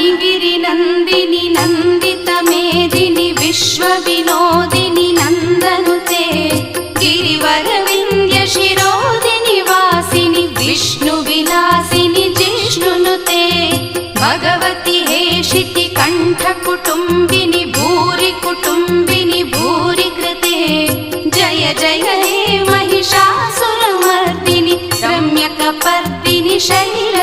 मणिगिरिनन्दिनि नन्दितमेदिनि विश्वविनोदिनि नन्दनुते गिरिवरविन्द्यशिरोदिनि वासिनि विष्णुविलासिनि जिष्णुनुते भगवति हेशिति कण्ठकुटुम्बिनि भूरि कुटुम्बिनि भूरि कृते जय जय हे महिषासुरमर्दिनि रम्यकपर्दिनि शैल